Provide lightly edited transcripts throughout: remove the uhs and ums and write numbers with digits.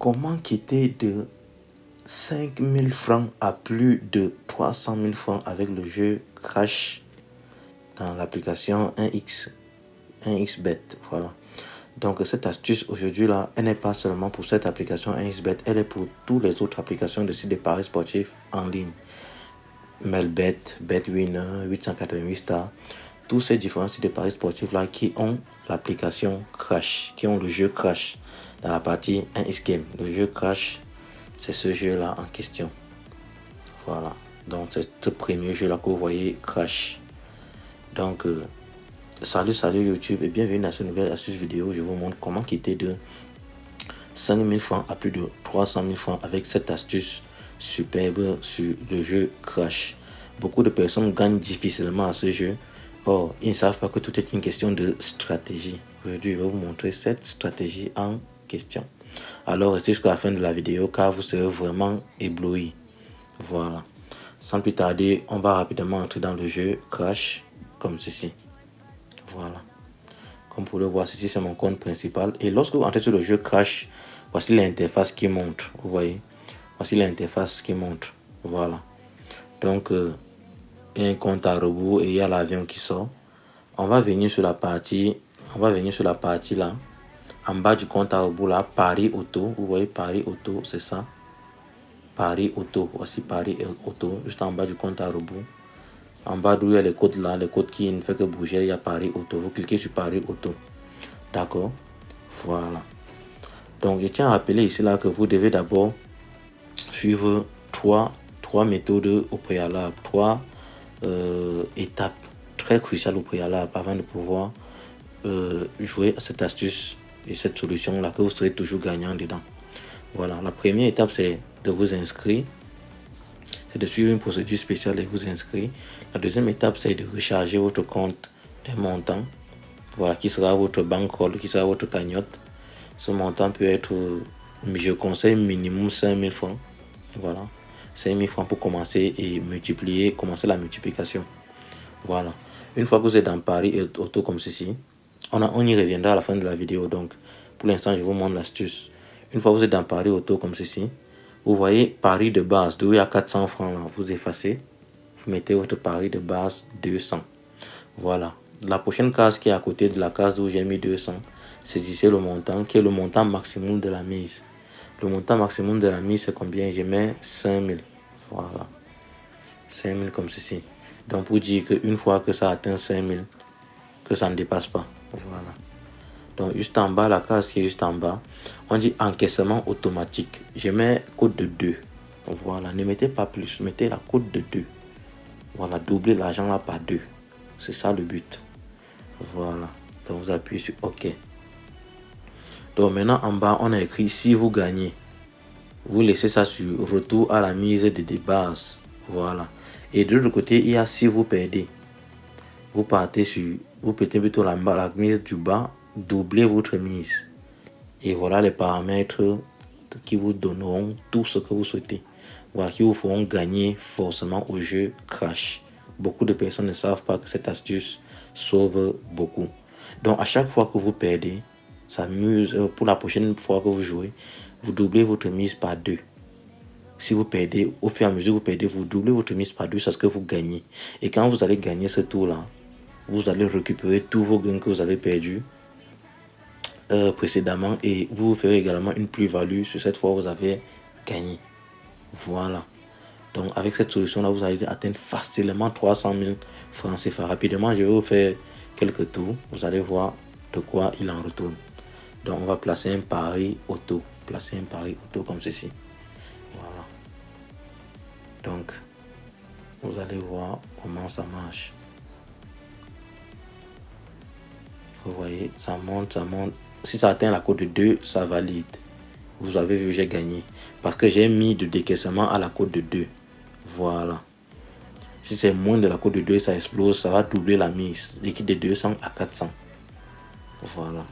Comment quitter de 5000 francs à plus de 300 000 francs avec le jeu Crash dans l'application 1xBet. Voilà. Donc cette astuce aujourd'hui là, elle n'est pas seulement pour cette application 1xBet, elle est pour toutes les autres applications de sites de paris sportifs en ligne. Melbet, Betwinner, 888 Star, tous ces différents sites de paris sportifs là qui ont l'application Crash, qui ont le jeu Crash dans la partie 1x Game. Le jeu Crash, c'est ce jeu là en question. Voilà. Donc c'est ce premier jeu là que vous voyez, Crash. Donc salut YouTube et bienvenue dans cette nouvelle astuce vidéo. Je vous montre comment quitter de 5000 francs à plus de 300 000 francs avec cette astuce superbe sur le jeu Crash. Beaucoup de personnes gagnent difficilement à ce jeu. Or, ils ne savent pas que tout est une question de stratégie. Aujourd'hui, je vais vous montrer cette stratégie en question. Alors, restez jusqu'à la fin de la vidéo car vous serez vraiment ébloui. Voilà. Sans plus tarder, on va rapidement entrer dans le jeu Crash comme ceci. Voilà. Comme vous pouvez le voir, ceci c'est mon compte principal. Et lorsque vous entrez sur le jeu Crash, voici l'interface qui montre. Vous voyez, voici l'interface qui montre. Voilà. Donc, il y a un compte à rebours et il y a l'avion qui sort. On va venir sur la partie là. En bas du compte à rebours là, Paris Auto. Vous voyez Paris Auto, c'est ça. Paris Auto. Voici Paris Auto, juste en bas du compte à rebours. En bas d'où il y a les codes là, les codes qui ne fait que bouger, il y a Paris Auto. Vous cliquez sur Paris Auto. D'accord. Voilà. Donc je tiens à rappeler ici là que vous devez d'abord suivre trois méthodes au préalable, trois étapes très cruciales au préalable avant de pouvoir jouer à cette astuce et cette solution là que vous serez toujours gagnant dedans. Voilà, la première étape c'est de vous inscrire, c'est de suivre une procédure spéciale et vous inscrire. La deuxième étape c'est de recharger votre compte d'un montant, voilà, qui sera votre bankroll, qui sera votre cagnotte. Ce montant peut être, je conseille minimum 5000 francs. Voilà, 5000 francs pour commencer et commencer la multiplication. Voilà. Une fois que vous êtes dans Paris Auto comme ceci, on y reviendra à la fin de la vidéo. Donc, pour l'instant, je vous montre l'astuce. Une fois que vous êtes dans Paris Auto comme ceci, vous voyez Paris de base, d'où il y a 400 francs là. Vous effacez, vous mettez votre Paris de base 200. Voilà. La prochaine case qui est à côté de la case où j'ai mis 200, saisissez le montant qui est le montant maximum de la mise. Le montant maximum de la mise c'est combien? Je mets 5000. Voilà. 5000 comme ceci. Donc pour dire qu'une fois que ça atteint 5000, que ça ne dépasse pas. Voilà. Donc juste en bas, la case qui est juste en bas, on dit encaissement automatique. Je mets code de 2. Voilà. Ne mettez pas plus, mettez la code de 2. Voilà. Doublez l'argent là par 2. C'est ça le but. Voilà. Donc vous appuyez sur OK. Donc maintenant en bas, on a écrit si vous gagnez. Vous laissez ça sur retour à la mise de base. Voilà. Et de l'autre côté, il y a si vous perdez. Vous partez sur, vous mettez plutôt la mise du bas, doublez votre mise. Et voilà les paramètres qui vous donneront tout ce que vous souhaitez. Voilà, qui vous feront gagner forcément au jeu Crash. Beaucoup de personnes ne savent pas que cette astuce sauve beaucoup. Donc à chaque fois que vous perdez, ça amuse, pour la prochaine fois que vous jouez, vous doublez votre mise par 2. Si vous perdez, au fur et à mesure que vous perdez, vous doublez votre mise par 2, c'est ce que vous gagnez. Et quand vous allez gagner ce tour-là, vous allez récupérer tous vos gains que vous avez perdus précédemment et vous ferez également une plus-value sur cette fois où vous avez gagné. Voilà. Donc avec cette solution-là, vous allez atteindre facilement 300 000 francs CFA. Rapidement, je vais vous faire quelques tours. Vous allez voir de quoi il en retourne. Donc on va placer un pari auto. Placer un pari auto comme ceci. Voilà. Donc, vous allez voir comment ça marche. Vous voyez, ça monte, ça monte. Si ça atteint la cote de 2, ça valide. Vous avez vu, j'ai gagné. Parce que j'ai mis de décaissement à la cote de 2. Voilà. Si c'est moins de la cote de 2, ça explose, ça va doubler la mise. L'équipe de 200 à 400. Voilà.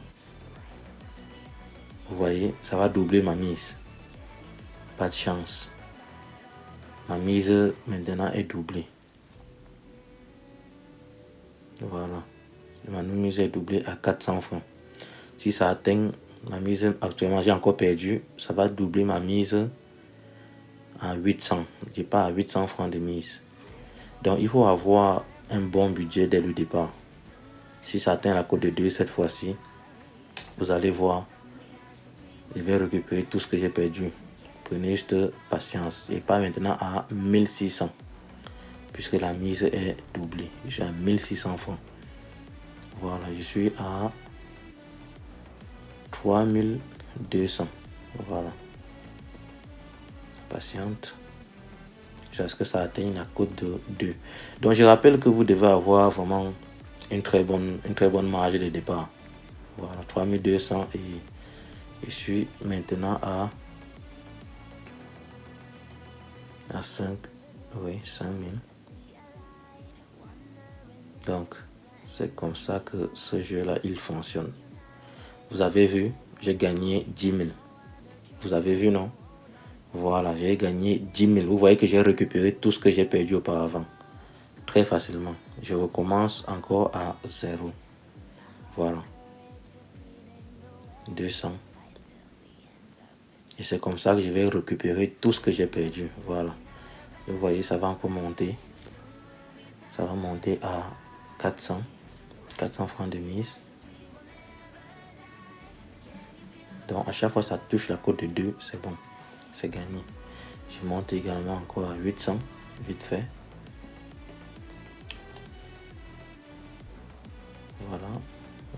Vous voyez, ça va doubler ma mise. Pas de chance. Ma mise maintenant est doublée. Voilà. Ma mise est doublée à 400 francs. Si ça atteint Ma mise, actuellement, j'ai encore perdu. Ça va doubler ma mise à 800. Je pars à 800 francs de mise. Donc, il faut avoir un bon budget dès le départ. Si ça atteint la cote de 2 cette fois-ci, vous allez voir, je vais récupérer tout ce que j'ai perdu. Prenez juste patience. Et pas maintenant à 1600. Puisque la mise est doublée. Je suis à 1600 francs. Voilà, je suis à 3200. Voilà. Patiente. Jusqu'à ce que ça atteigne la cote de 2. Donc je rappelle que vous devez avoir vraiment une très bonne marge de départ. Voilà, 3200 et je suis maintenant à 5, oui, 5000. Donc, c'est comme ça que ce jeu-là, il fonctionne. Vous avez vu, j'ai gagné 10 000. Vous avez vu, non? Voilà, j'ai gagné 10 000. Vous voyez que j'ai récupéré tout ce que j'ai perdu auparavant. Très facilement. Je recommence encore à 0. Voilà. 200. Et c'est comme ça que je vais récupérer tout ce que j'ai perdu. Voilà. Vous voyez, ça va un peu monter. Ça va monter à 400. 400 francs de mise. Donc à chaque fois ça touche la cote de 2, c'est bon. C'est gagné. Je monte également encore à 800. Vite fait. Voilà.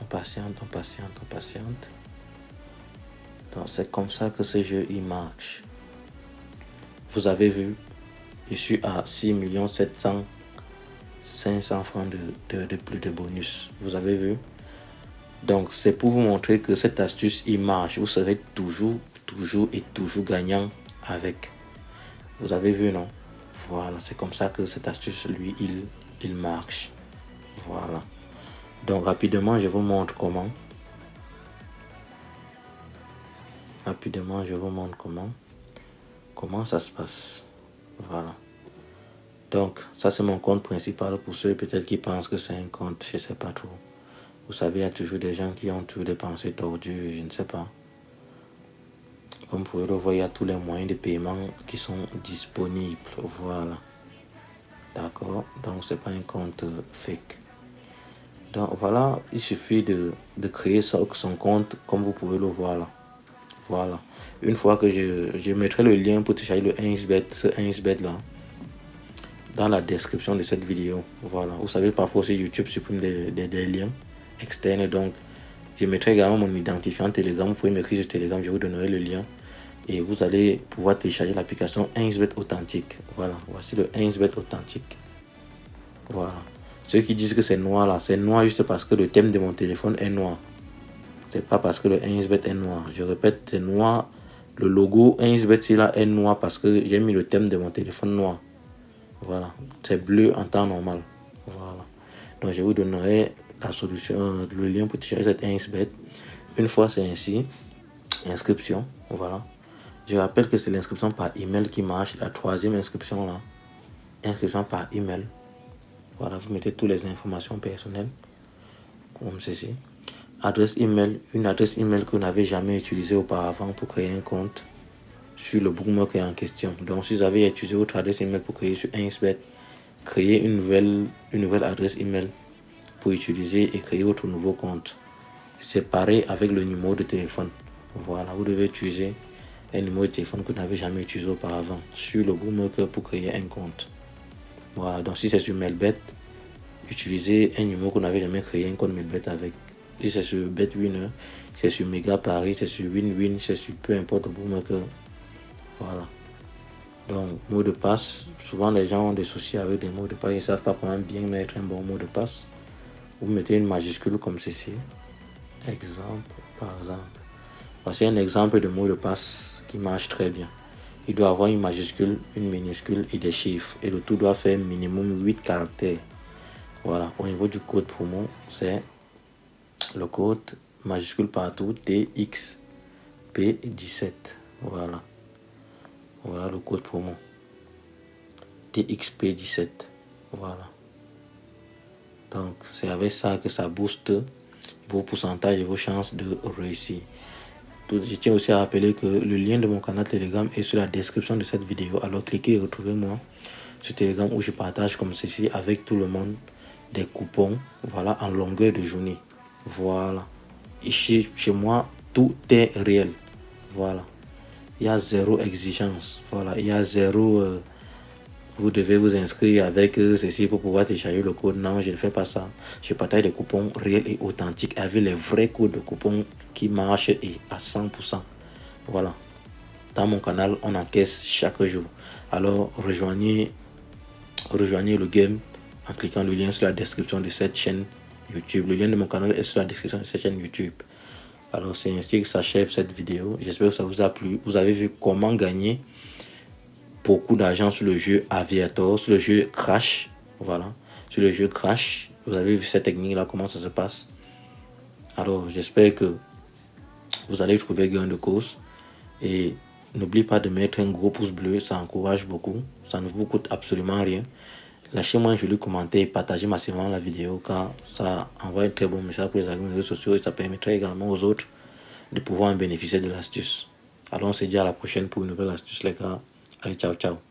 On patiente, on patiente, on patiente. Donc c'est comme ça que ce jeu il marche. Vous avez vu, je suis à 6 700 500 francs de plus de bonus. Vous avez vu? Donc c'est pour vous montrer que cette astuce il marche. Vous serez toujours gagnant avec. Vous avez vu, non? Voilà, c'est comme ça que cette astuce lui il marche. Voilà. Donc rapidement je vous montre comment. Comment ça se passe. Voilà. Donc ça c'est mon compte principal pour ceux peut-être qui pensent que c'est un compte, je sais pas trop. Vous savez, il y a toujours des gens qui ont toujours des pensées tordues, je ne sais pas. Comme vous pouvez le voir, il y a tous les moyens de paiement qui sont disponibles. Voilà. D'accord. Donc c'est pas un compte fake. Donc voilà, il suffit de créer son compte comme vous pouvez le voir là. Voilà. Une fois que je mettrai le lien pour télécharger le 1xBet, ce 1xBet là, dans la description de cette vidéo. Voilà. Vous savez, parfois aussi YouTube supprime des liens externes. Donc, je mettrai également mon identifiant Telegram. Vous pouvez m'écrire sur Telegram, je vous donnerai le lien. Et vous allez pouvoir télécharger l'application 1xBet authentique. Voilà. Voici le 1xBet authentique. Voilà. Ceux qui disent que c'est noir là, c'est noir juste parce que le thème de mon téléphone est noir. C'est pas parce que le 1xBet est noir. Je répète, c'est noir. Le logo 1xBet là est noir parce que j'ai mis le thème de mon téléphone noir. Voilà. C'est bleu en temps normal. Voilà. Donc je vous donnerai la solution, le lien pour télécharger cette 1xBet. Une fois c'est ainsi, inscription. Voilà. Je rappelle que c'est l'inscription par email qui marche. La troisième inscription là. Inscription par email. Voilà, vous mettez toutes les informations personnelles. Comme ceci. Adresse email, une adresse email que vous n'avez jamais utilisée auparavant pour créer un compte sur le bookmark en question. Donc si vous avez utilisé votre adresse email pour créer sur 1xBet, créez une nouvelle adresse email pour utiliser et créer votre nouveau compte. C'est pareil avec le numéro de téléphone. Voilà, vous devez utiliser un numéro de téléphone que vous n'avez jamais utilisé auparavant sur le bookmark pour créer un compte. Voilà, donc si c'est sur Mailbet, utilisez un numéro que vous n'avez jamais créé un compte Mailbet avec. Si c'est sur BetWinner, c'est sur Mega Paris, c'est sur WinWin, c'est sur peu importe le bookmaker. Voilà. Donc, mot de passe, souvent les gens ont des soucis avec des mots de passe, ils ne savent pas comment bien mettre un bon mot de passe. Vous mettez une majuscule comme ceci. Exemple, par exemple. Voici un exemple de mot de passe qui marche très bien. Il doit avoir une majuscule, une minuscule et des chiffres. Et le tout doit faire minimum 8 caractères. Voilà. Au niveau du code promo, c'est le code majuscule partout TXP17. Voilà. Voilà le code promo. TXP17. Voilà. Donc, c'est avec ça que ça booste vos pourcentages et vos chances de réussir. Je tiens aussi à rappeler que le lien de mon canal Telegram est sur la description de cette vidéo. Alors cliquez et retrouvez-moi sur Telegram où je partage comme ceci avec tout le monde des coupons, voilà, en longueur de journée. Voilà. Et chez moi, tout est réel. Voilà. Il y a zéro exigence. Voilà. Il y a zéro... vous devez vous inscrire avec ceci pour pouvoir télécharger le code. Non, je ne fais pas ça. Je partage des coupons réels et authentiques avec les vrais codes de coupons qui marchent et à 100%. Voilà. Dans mon canal, on encaisse chaque jour. Alors, rejoignez le game en cliquant le lien sur la description de cette chaîne YouTube. Le lien de mon canal est sur la description de cette chaîne YouTube. Alors, c'est ainsi que s'achève cette vidéo. J'espère que ça vous a plu. Vous avez vu comment gagner beaucoup d'argent sur le jeu Aviator, sur le jeu Crash. Voilà. Sur le jeu Crash, vous avez vu cette technique là, comment ça se passe. Alors, j'espère que vous allez trouver gain de cause. Et n'oubliez pas de mettre un gros pouce bleu, ça encourage beaucoup. Ça ne vous coûte absolument rien. Lâchez-moi un joli commentaire et partagez massivement la vidéo car ça envoie un très bon message pour les réseaux sociaux et ça permettrait également aux autres de pouvoir en bénéficier de l'astuce. Alors on se dit à la prochaine pour une nouvelle astuce les gars. Allez, ciao, ciao.